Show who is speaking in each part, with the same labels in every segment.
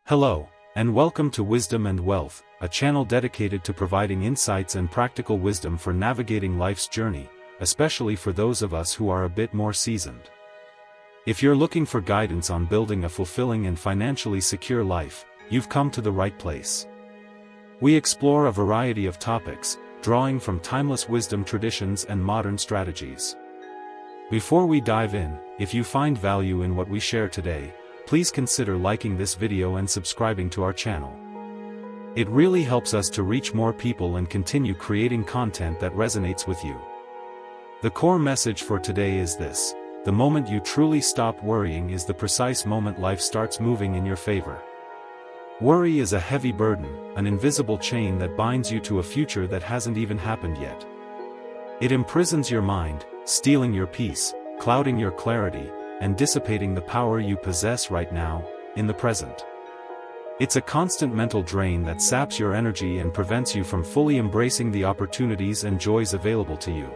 Speaker 1: Hello, and welcome to Wisdom and Wealth, a channel dedicated to providing insights and practical wisdom for navigating life's journey, especially for those of us who are a bit more seasoned. If you're looking for guidance on building a fulfilling and financially secure life, you've come to the right place. We explore a variety of topics, drawing from timeless wisdom traditions and modern strategies. Before we dive in, if you find value in what we share today, please consider liking this video and subscribing to our channel. It really helps us to reach more people and continue creating content that resonates with you. The core message for today is this: the moment you truly stop worrying is the precise moment life starts moving in your favor. Worry is a heavy burden, an invisible chain that binds you to a future that hasn't even happened yet. It imprisons your mind, stealing your peace, clouding your clarity, and dissipating the power you possess right now, in the present. It's a constant mental drain that saps your energy and prevents you from fully embracing the opportunities and joys available to you.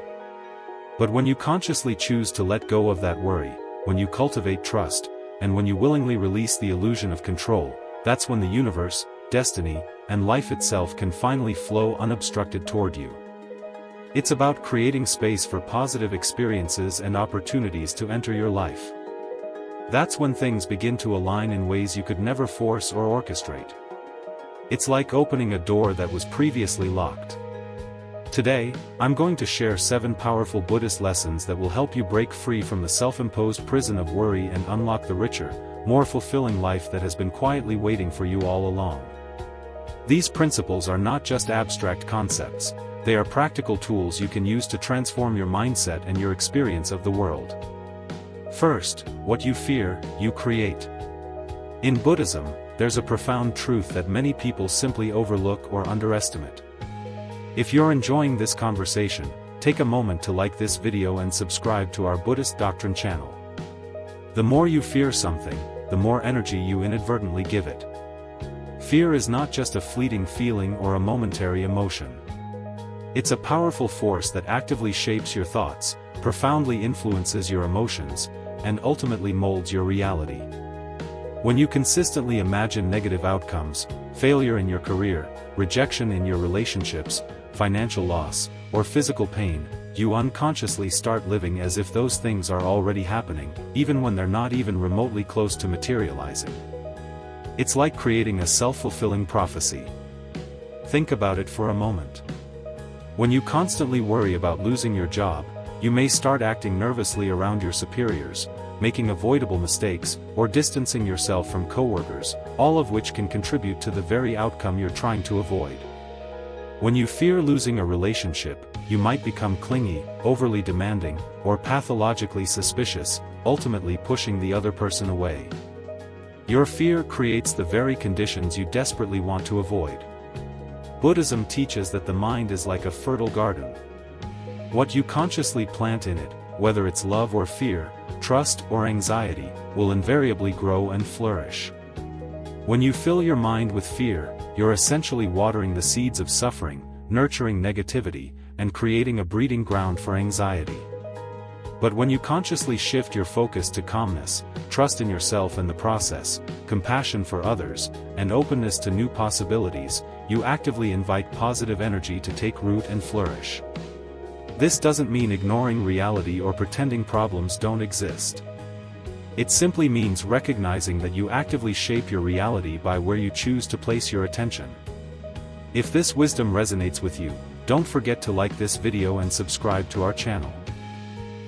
Speaker 1: But when you consciously choose to let go of that worry, when you cultivate trust, and when you willingly release the illusion of control, that's when the universe, destiny, and life itself can finally flow unobstructed toward you. It's about creating space for positive experiences and opportunities to enter your life. That's when things begin to align in ways you could never force or orchestrate. It's like opening a door that was previously locked. Today, I'm going to share 7 powerful Buddhist lessons that will help you break free from the self-imposed prison of worry and unlock the richer, more fulfilling life that has been quietly waiting for you all along. These principles are not just abstract concepts. They are practical tools you can use to transform your mindset and your experience of the world. First, what you fear, you create. In Buddhism, there's a profound truth that many people simply overlook or underestimate. If you're enjoying this conversation, take a moment to like this video and subscribe to our Buddhist Doctrine channel. The more you fear something, the more energy you inadvertently give it. Fear is not just a fleeting feeling or a momentary emotion. It's a powerful force that actively shapes your thoughts, profoundly influences your emotions, and ultimately molds your reality. When you consistently imagine negative outcomes, failure in your career, rejection in your relationships, financial loss, or physical pain, you unconsciously start living as if those things are already happening, even when they're not even remotely close to materializing. It's like creating a self-fulfilling prophecy. Think about it for a moment. When you constantly worry about losing your job, you may start acting nervously around your superiors, making avoidable mistakes, or distancing yourself from coworkers, all of which can contribute to the very outcome you're trying to avoid. When you fear losing a relationship, you might become clingy, overly demanding, or pathologically suspicious, ultimately pushing the other person away. Your fear creates the very conditions you desperately want to avoid. Buddhism teaches that the mind is like a fertile garden. What you consciously plant in it, whether it's love or fear, trust or anxiety, will invariably grow and flourish. When you fill your mind with fear, you're essentially watering the seeds of suffering, nurturing negativity, and creating a breeding ground for anxiety. But when you consciously shift your focus to calmness, trust in yourself and the process, compassion for others, and openness to new possibilities, you actively invite positive energy to take root and flourish. This doesn't mean ignoring reality or pretending problems don't exist. It simply means recognizing that you actively shape your reality by where you choose to place your attention. If this wisdom resonates with you, don't forget to like this video and subscribe to our channel.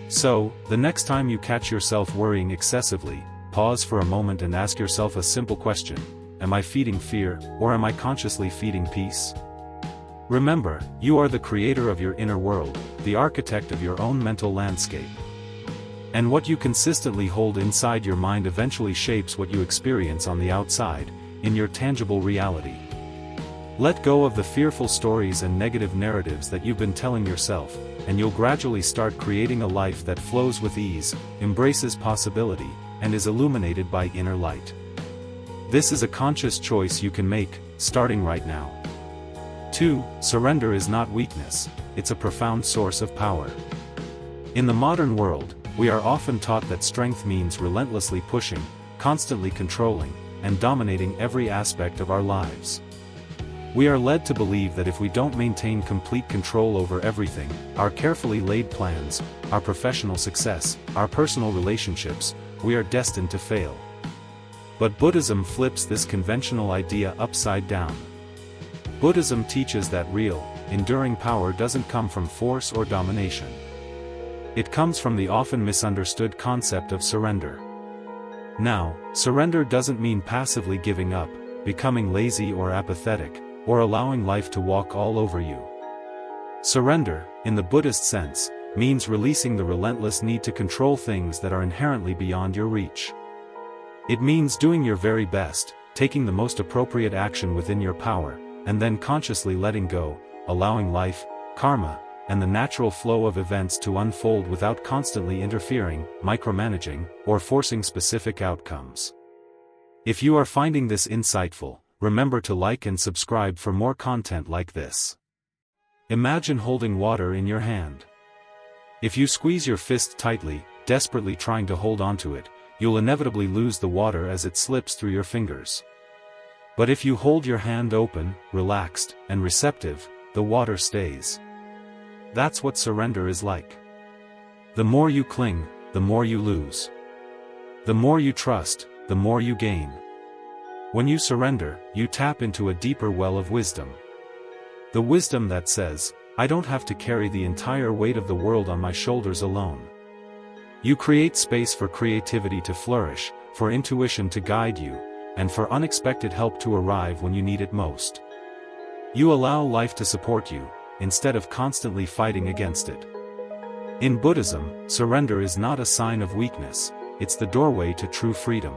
Speaker 1: So, the next time you catch yourself worrying excessively, pause for a moment and ask yourself a simple question: am I feeding fear, or am I consciously feeding peace? Remember, you are the creator of your inner world, the architect of your own mental landscape. And what you consistently hold inside your mind eventually shapes what you experience on the outside, in your tangible reality. Let go of the fearful stories and negative narratives that you've been telling yourself, and you'll gradually start creating a life that flows with ease, embraces possibility, and is illuminated by inner light. This is a conscious choice you can make, starting right now. 2. Surrender is not weakness, it's a profound source of power. In the modern world, we are often taught that strength means relentlessly pushing, constantly controlling, and dominating every aspect of our lives. We are led to believe that if we don't maintain complete control over everything, our carefully laid plans, our professional success, our personal relationships, we are destined to fail. But Buddhism flips this conventional idea upside down. Buddhism teaches that real, enduring power doesn't come from force or domination. It comes from the often misunderstood concept of surrender. Now, surrender doesn't mean passively giving up, becoming lazy or apathetic, or allowing life to walk all over you. Surrender, in the Buddhist sense, means releasing the relentless need to control things that are inherently beyond your reach. It means doing your very best, taking the most appropriate action within your power, and then consciously letting go, allowing life, karma, and the natural flow of events to unfold without constantly interfering, micromanaging, or forcing specific outcomes. If you are finding this insightful, remember to like and subscribe for more content like this. Imagine holding water in your hand. If you squeeze your fist tightly, desperately trying to hold onto it, you'll inevitably lose the water as it slips through your fingers. But if you hold your hand open, relaxed, and receptive, the water stays. That's what surrender is like. The more you cling, the more you lose. The more you trust, the more you gain. When you surrender, you tap into a deeper well of wisdom. The wisdom that says, I don't have to carry the entire weight of the world on my shoulders alone. You create space for creativity to flourish, for intuition to guide you, and for unexpected help to arrive when you need it most. You allow life to support you, instead of constantly fighting against it. In Buddhism, surrender is not a sign of weakness, it's the doorway to true freedom.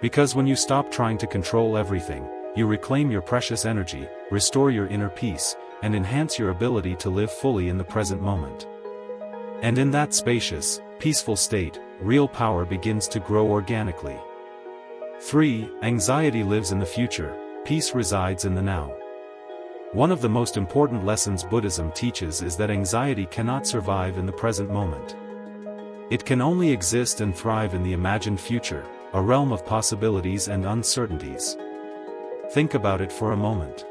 Speaker 1: Because when you stop trying to control everything, you reclaim your precious energy, restore your inner peace, and enhance your ability to live fully in the present moment. And in that spacious, peaceful state, real power begins to grow organically. 3. Anxiety lives in the future, peace resides in the now. One of the most important lessons Buddhism teaches is that anxiety cannot survive in the present moment. It can only exist and thrive in the imagined future, a realm of possibilities and uncertainties. Think about it for a moment.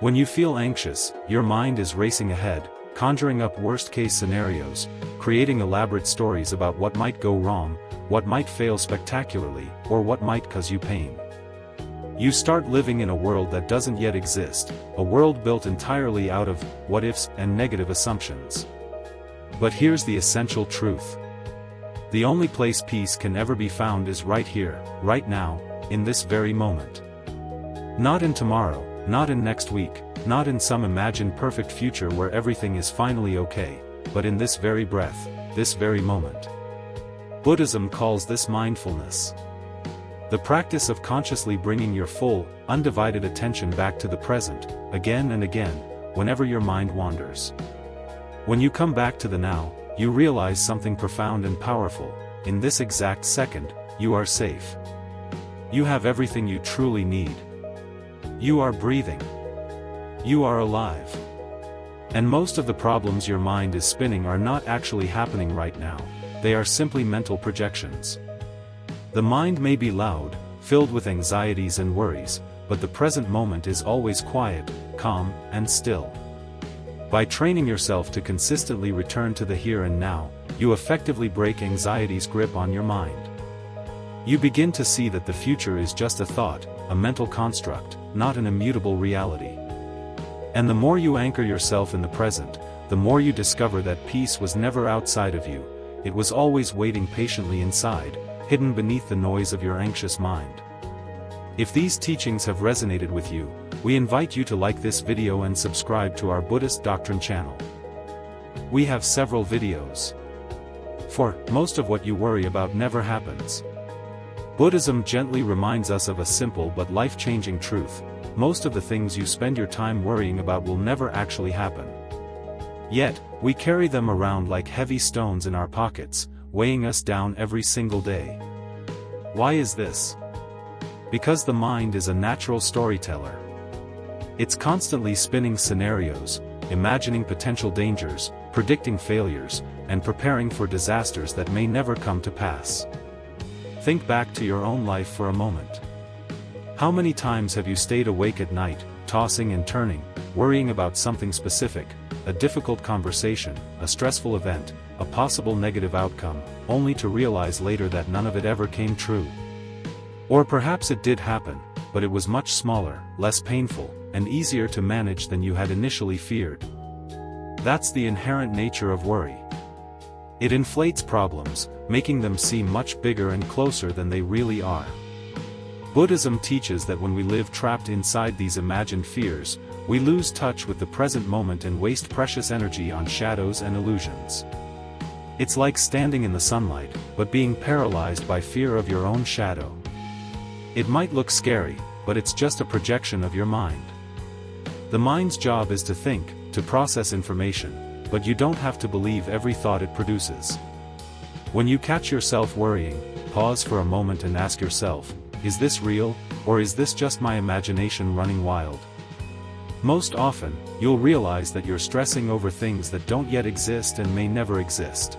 Speaker 1: When you feel anxious, your mind is racing ahead, conjuring up worst-case scenarios, creating elaborate stories about what might go wrong, what might fail spectacularly, or what might cause you pain. You start living in a world that doesn't yet exist, a world built entirely out of what-ifs and negative assumptions. But here's the essential truth. The only place peace can ever be found is right here, right now, in this very moment. Not in tomorrow, not in next week, not in some imagined perfect future where everything is finally okay, but in this very breath, this very moment. Buddhism calls this mindfulness. The practice of consciously bringing your full, undivided attention back to the present, again and again, whenever your mind wanders. When you come back to the now, you realize something profound and powerful. In this exact second, you are safe. You have everything you truly need. You are breathing. You are alive. And most of the problems your mind is spinning are not actually happening right now, they are simply mental projections. The mind may be loud, filled with anxieties and worries, but the present moment is always quiet, calm, and still. By training yourself to consistently return to the here and now, you effectively break anxiety's grip on your mind. You begin to see that the future is just a thought, a mental construct, not an immutable reality. And the more you anchor yourself in the present, the more you discover that peace was never outside of you, it was always waiting patiently inside, hidden beneath the noise of your anxious mind. If these teachings have resonated with you, we invite you to like this video and subscribe to our Buddhist Doctrine channel. We have several videos. For most of what you worry about never happens. Buddhism gently reminds us of a simple but life-changing truth: most of the things you spend your time worrying about will never actually happen. Yet, we carry them around like heavy stones in our pockets, weighing us down every single day. Why is this? Because the mind is a natural storyteller. It's constantly spinning scenarios, imagining potential dangers, predicting failures, and preparing for disasters that may never come to pass. Think back to your own life for a moment. How many times have you stayed awake at night, tossing and turning, worrying about something specific, a difficult conversation, a stressful event, a possible negative outcome, only to realize later that none of it ever came true? Or perhaps it did happen, but it was much smaller, less painful, and easier to manage than you had initially feared. That's the inherent nature of worry. It inflates problems, making them seem much bigger and closer than they really are. Buddhism teaches that when we live trapped inside these imagined fears, we lose touch with the present moment and waste precious energy on shadows and illusions. It's like standing in the sunlight, but being paralyzed by fear of your own shadow. It might look scary, but it's just a projection of your mind. The mind's job is to think, to process information, but you don't have to believe every thought it produces. When you catch yourself worrying, pause for a moment and ask yourself, is this real, or is this just my imagination running wild? Most often, you'll realize that you're stressing over things that don't yet exist and may never exist.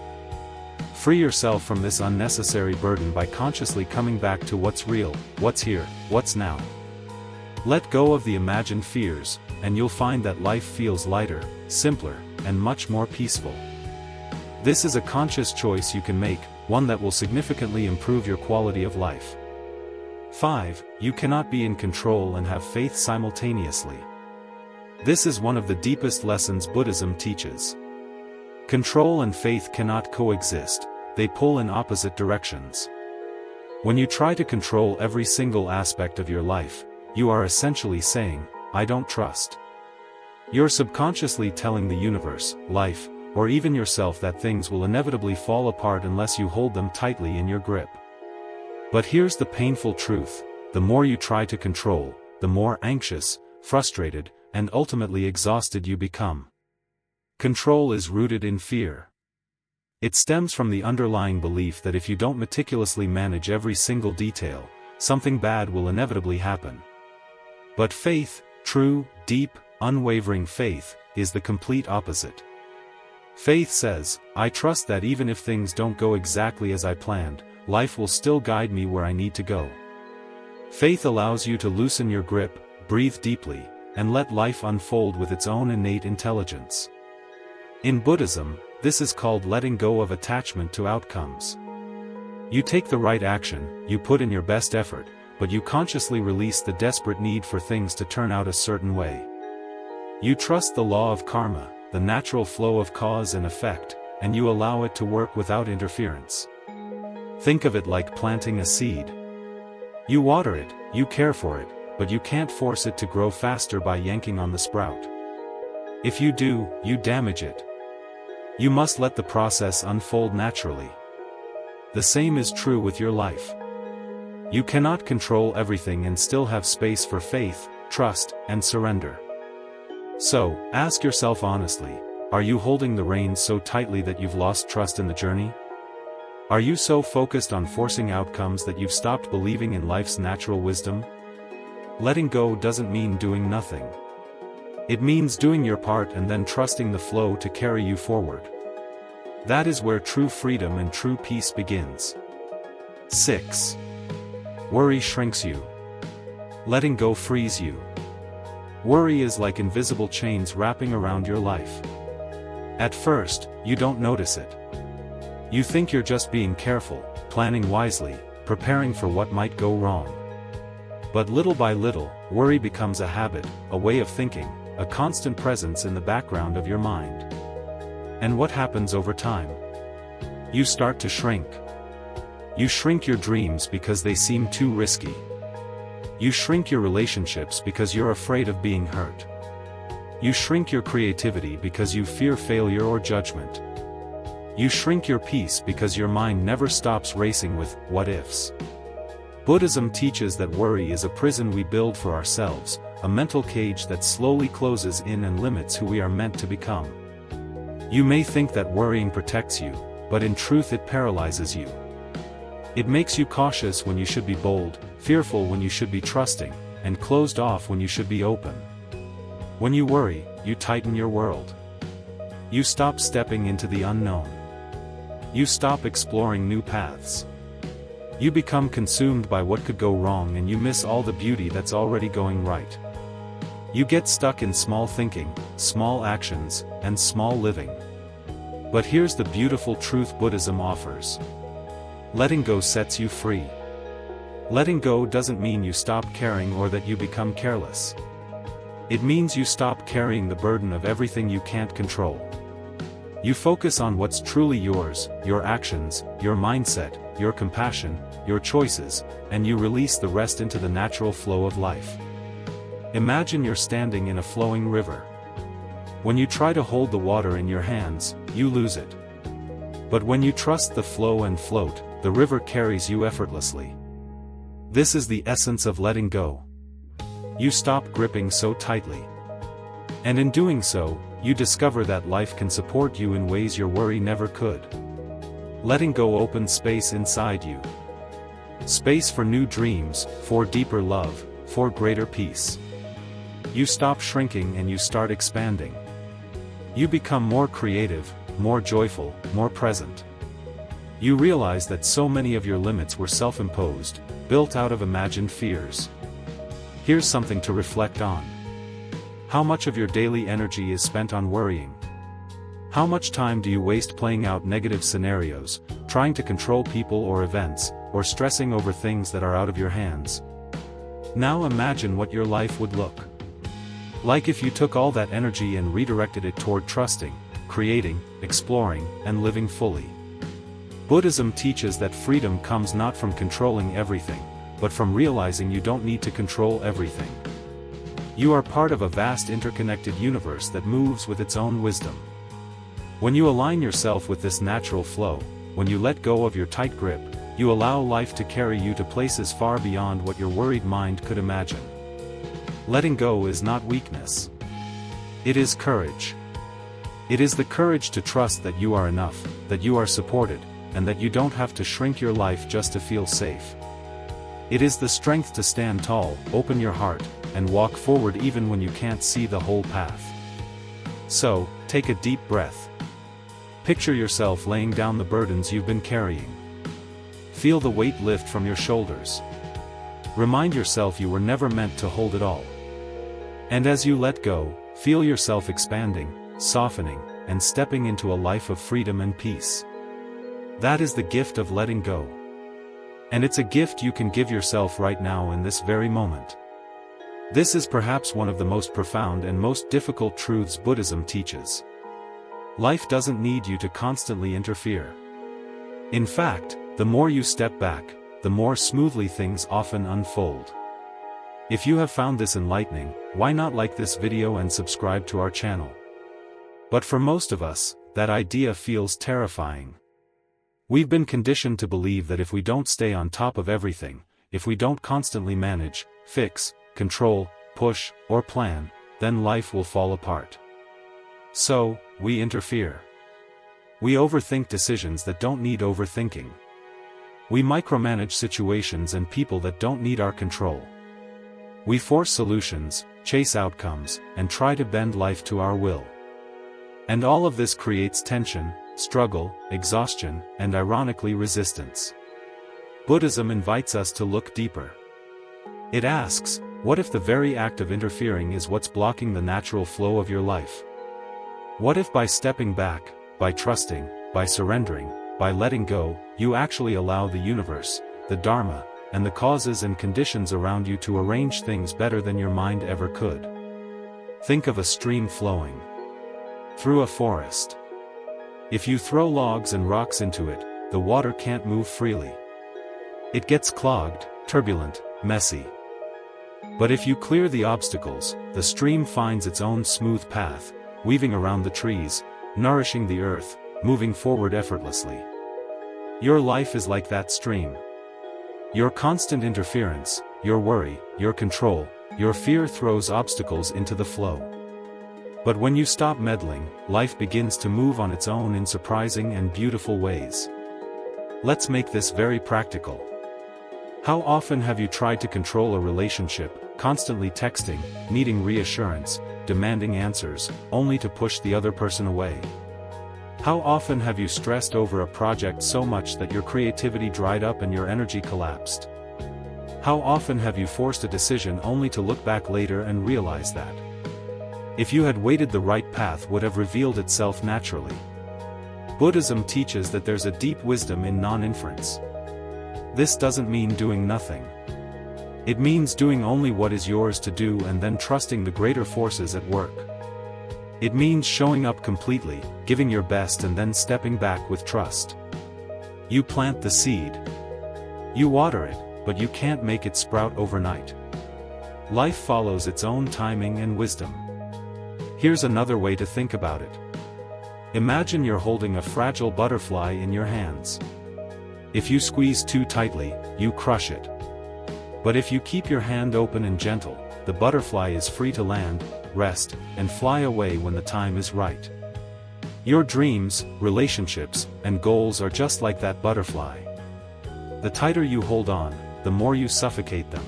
Speaker 1: Free yourself from this unnecessary burden by consciously coming back to what's real, what's here, what's now. Let go of the imagined fears, and you'll find that life feels lighter, simpler, and much more peaceful. This is a conscious choice you can make, one that will significantly improve your quality of life. 5. You cannot be in control and have faith simultaneously. This is one of the deepest lessons Buddhism teaches. Control and faith cannot coexist, they pull in opposite directions. When you try to control every single aspect of your life, you are essentially saying, I don't trust. You're subconsciously telling the universe, life, or even yourself that things will inevitably fall apart unless you hold them tightly in your grip. But here's the painful truth: the more you try to control, the more anxious, frustrated, and ultimately exhausted you become. Control is rooted in fear. It stems from the underlying belief that if you don't meticulously manage every single detail, something bad will inevitably happen. But faith, true, deep, unwavering faith, is the complete opposite. Faith says, I trust that even if things don't go exactly as I planned, life will still guide me where I need to go. Faith allows you to loosen your grip, breathe deeply, and let life unfold with its own innate intelligence. In Buddhism, this is called letting go of attachment to outcomes. You take the right action, you put in your best effort, but you consciously release the desperate need for things to turn out a certain way. You trust the law of karma, the natural flow of cause and effect, and you allow it to work without interference. Think of it like planting a seed. You water it, you care for it, but you can't force it to grow faster by yanking on the sprout. If you do, you damage it. You must let the process unfold naturally. The same is true with your life. You cannot control everything and still have space for faith, trust, and surrender. So, ask yourself honestly, are you holding the reins so tightly that you've lost trust in the journey? Are you so focused on forcing outcomes that you've stopped believing in life's natural wisdom? Letting go doesn't mean doing nothing. It means doing your part and then trusting the flow to carry you forward. That is where true freedom and true peace begins. 6. Worry shrinks you. Letting go frees you. Worry is like invisible chains wrapping around your life. At first, you don't notice it. You think you're just being careful, planning wisely, preparing for what might go wrong. But little by little, worry becomes a habit, a way of thinking, a constant presence in the background of your mind. And what happens over time? You start to shrink. You shrink your dreams because they seem too risky. You shrink your relationships because you're afraid of being hurt. You shrink your creativity because you fear failure or judgment. You shrink your peace because your mind never stops racing with what-ifs. Buddhism teaches that worry is a prison we build for ourselves, a mental cage that slowly closes in and limits who we are meant to become. You may think that worrying protects you, but in truth it paralyzes you. It makes you cautious when you should be bold, fearful when you should be trusting, and closed off when you should be open. When you worry, you tighten your world. You stop stepping into the unknown. You stop exploring new paths. You become consumed by what could go wrong and you miss all the beauty that's already going right. You get stuck in small thinking, small actions, and small living. But here's the beautiful truth Buddhism offers. Letting go sets you free. Letting go doesn't mean you stop caring or that you become careless. It means you stop carrying the burden of everything you can't control. You focus on what's truly yours, your actions, your mindset, your compassion, your choices, and you release the rest into the natural flow of life. Imagine you're standing in a flowing river. When you try to hold the water in your hands, you lose it. But when you trust the flow and float, the river carries you effortlessly. This is the essence of letting go. You stop gripping so tightly. And in doing so, you discover that life can support you in ways your worry never could. Letting go opens space inside you. Space for new dreams, for deeper love, for greater peace. You stop shrinking and you start expanding. You become more creative, more joyful, more present. You realize that so many of your limits were self-imposed, built out of imagined fears. Here's something to reflect on. How much of your daily energy is spent on worrying? How much time do you waste playing out negative scenarios, trying to control people or events, or stressing over things that are out of your hands? Now imagine what your life would look like if you took all that energy and redirected it toward trusting, creating, exploring, and living fully. Buddhism teaches that freedom comes not from controlling everything, but from realizing you don't need to control everything. You are part of a vast interconnected universe that moves with its own wisdom. When you align yourself with this natural flow, when you let go of your tight grip, you allow life to carry you to places far beyond what your worried mind could imagine. Letting go is not weakness. It is courage. It is the courage to trust that you are enough, that you are supported, and that you don't have to shrink your life just to feel safe. It is the strength to stand tall, open your heart, and walk forward even when you can't see the whole path. So, take a deep breath. Picture yourself laying down the burdens you've been carrying. Feel the weight lift from your shoulders. Remind yourself you were never meant to hold it all. And as you let go, feel yourself expanding, softening, and stepping into a life of freedom and peace. That is the gift of letting go. And it's a gift you can give yourself right now in this very moment. This is perhaps one of the most profound and most difficult truths Buddhism teaches. Life doesn't need you to constantly interfere. In fact, the more you step back, the more smoothly things often unfold. If you have found this enlightening, why not like this video and subscribe to our channel? But for most of us, that idea feels terrifying. We've been conditioned to believe that if we don't stay on top of everything, if we don't constantly manage, fix, control, push, or plan, then life will fall apart. So, we interfere. We overthink decisions that don't need overthinking. We micromanage situations and people that don't need our control. We force solutions, chase outcomes, and try to bend life to our will. And all of this creates tension, struggle, exhaustion, and ironically resistance. Buddhism invites us to look deeper. It asks, what if the very act of interfering is what's blocking the natural flow of your life? What if by stepping back, by trusting, by surrendering, by letting go, you actually allow the universe, the Dharma, and the causes and conditions around you to arrange things better than your mind ever could? Think of a stream flowing through a forest. If you throw logs and rocks into it, the water can't move freely. It gets clogged, turbulent, messy. But if you clear the obstacles, the stream finds its own smooth path, weaving around the trees, nourishing the earth, moving forward effortlessly. Your life is like that stream. Your constant interference, your worry, your control, your fear throws obstacles into the flow. But when you stop meddling, life begins to move on its own in surprising and beautiful ways. Let's make this very practical. How often have you tried to control a relationship, constantly texting, needing reassurance, demanding answers, only to push the other person away? How often have you stressed over a project so much that your creativity dried up and your energy collapsed? How often have you forced a decision only to look back later and realize that if you had waited, the right path would have revealed itself naturally? Buddhism teaches that there's a deep wisdom in non-inference. This doesn't mean doing nothing. It means doing only what is yours to do and then trusting the greater forces at work. It means showing up completely, giving your best and then stepping back with trust. You plant the seed. You water it, but you can't make it sprout overnight. Life follows its own timing and wisdom. Here's another way to think about it. Imagine you're holding a fragile butterfly in your hands. If you squeeze too tightly, you crush it. But if you keep your hand open and gentle, the butterfly is free to land, rest, and fly away when the time is right. Your dreams, relationships, and goals are just like that butterfly. The tighter you hold on, the more you suffocate them.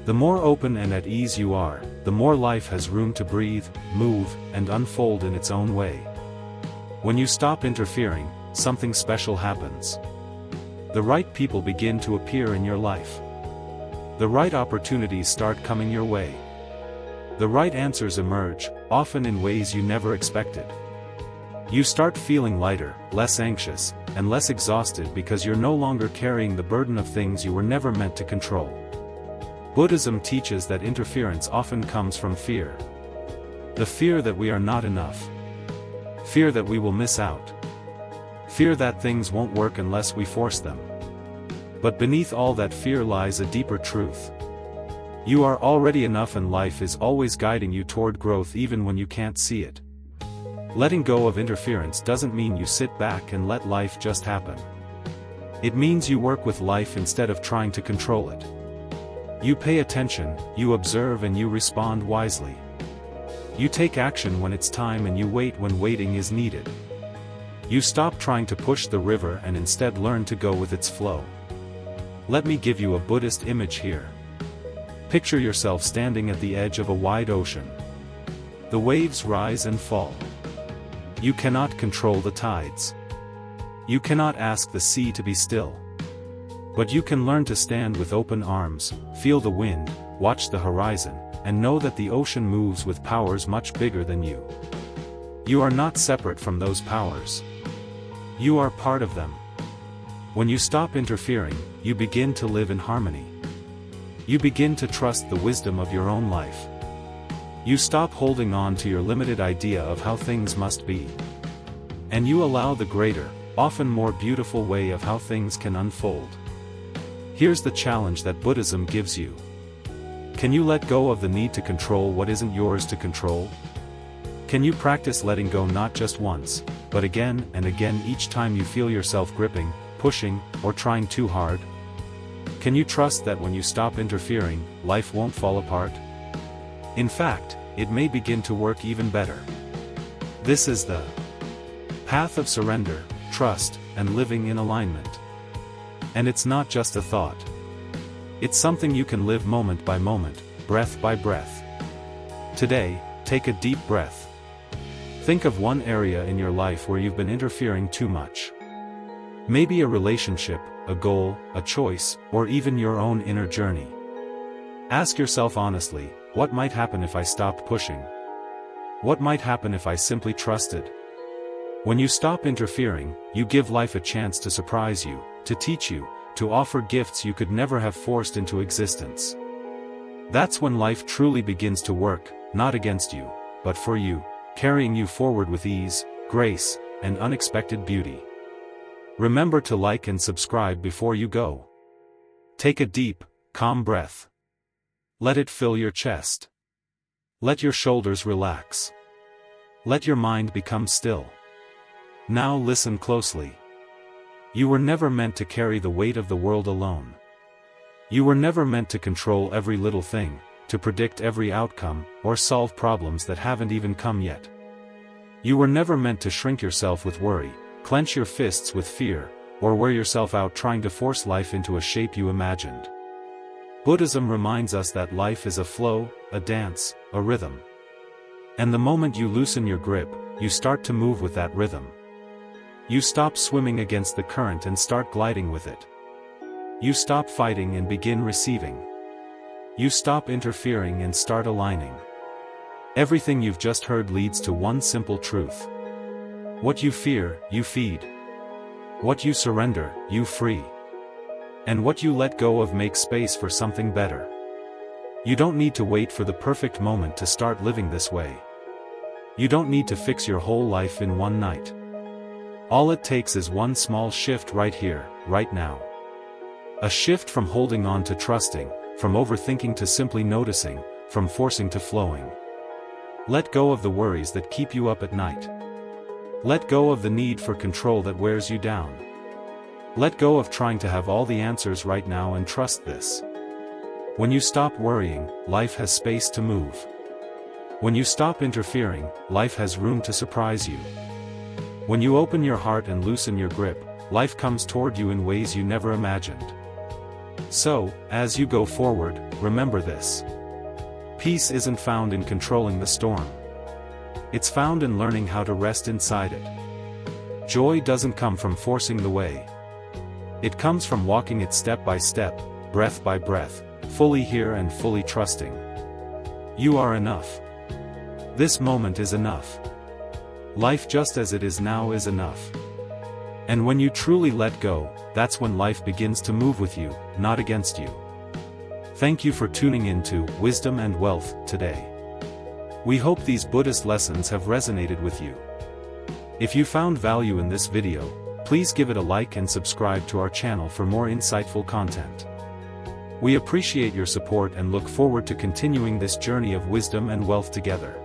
Speaker 1: The more open and at ease you are, the more life has room to breathe, move, and unfold in its own way. When you stop interfering, something special happens. The right people begin to appear in your life. The right opportunities start coming your way. The right answers emerge, often in ways you never expected. You start feeling lighter, less anxious, and less exhausted because you're no longer carrying the burden of things you were never meant to control. Buddhism teaches that interference often comes from fear. The fear that we are not enough. Fear that we will miss out. Fear that things won't work unless we force them. But beneath all that fear lies a deeper truth. You are already enough and life is always guiding you toward growth even when you can't see it. Letting go of interference doesn't mean you sit back and let life just happen. It means you work with life instead of trying to control it. You pay attention, you observe and you respond wisely. You take action when it's time and you wait when waiting is needed. You stop trying to push the river and instead learn to go with its flow. Let me give you a Buddhist image here. Picture yourself standing at the edge of a wide ocean. The waves rise and fall. You cannot control the tides. You cannot ask the sea to be still. But you can learn to stand with open arms, feel the wind, watch the horizon, and know that the ocean moves with powers much bigger than you. You are not separate from those powers. You are part of them. When you stop interfering, you begin to live in harmony. You begin to trust the wisdom of your own life. You stop holding on to your limited idea of how things must be. And you allow the greater, often more beautiful way of how things can unfold. Here's the challenge that Buddhism gives you. Can you let go of the need to control what isn't yours to control? Can you practice letting go not just once, but again and again each time you feel yourself gripping, pushing, or trying too hard? Can you trust that when you stop interfering, life won't fall apart? In fact, it may begin to work even better. This is the path of surrender, trust, and living in alignment. And it's not just a thought. It's something you can live moment by moment, breath by breath. Today, take a deep breath. Think of one area in your life where you've been interfering too much. Maybe a relationship, a goal, a choice, or even your own inner journey. Ask yourself honestly, what might happen if I stopped pushing? What might happen if I simply trusted? When you stop interfering, you give life a chance to surprise you, to teach you, to offer gifts you could never have forced into existence. That's when life truly begins to work, not against you, but for you, carrying you forward with ease, grace, and unexpected beauty. Remember to like and subscribe before you go. Take a deep, calm breath. Let it fill your chest. Let your shoulders relax. Let your mind become still. Now listen closely. You were never meant to carry the weight of the world alone. You were never meant to control every little thing, to predict every outcome, or solve problems that haven't even come yet. You were never meant to shrink yourself with worry, clench your fists with fear, or wear yourself out trying to force life into a shape you imagined. Buddhism reminds us that life is a flow, a dance, a rhythm. And the moment you loosen your grip, you start to move with that rhythm. You stop swimming against the current and start gliding with it. You stop fighting and begin receiving. You stop interfering and start aligning. Everything you've just heard leads to one simple truth. What you fear, you feed. What you surrender, you free. And what you let go of makes space for something better. You don't need to wait for the perfect moment to start living this way. You don't need to fix your whole life in one night. All it takes is one small shift right here, right now. A shift from holding on to trusting, from overthinking to simply noticing, from forcing to flowing. Let go of the worries that keep you up at night. Let go of the need for control that wears you down. Let go of trying to have all the answers right now and trust this. When you stop worrying, life has space to move. When you stop interfering, life has room to surprise you. When you open your heart and loosen your grip, life comes toward you in ways you never imagined. So, as you go forward, remember this. Peace isn't found in controlling the storm. It's found in learning how to rest inside it. Joy doesn't come from forcing the way. It comes from walking it step by step, breath by breath, fully here and fully trusting. You are enough. This moment is enough. Life just as it is now is enough. And when you truly let go, that's when life begins to move with you, not against you. Thank you for tuning in to Wisdom and Wealth today. We hope these Buddhist lessons have resonated with you. If you found value in this video, please give it a like and subscribe to our channel for more insightful content. We appreciate your support and look forward to continuing this journey of wisdom and wealth together.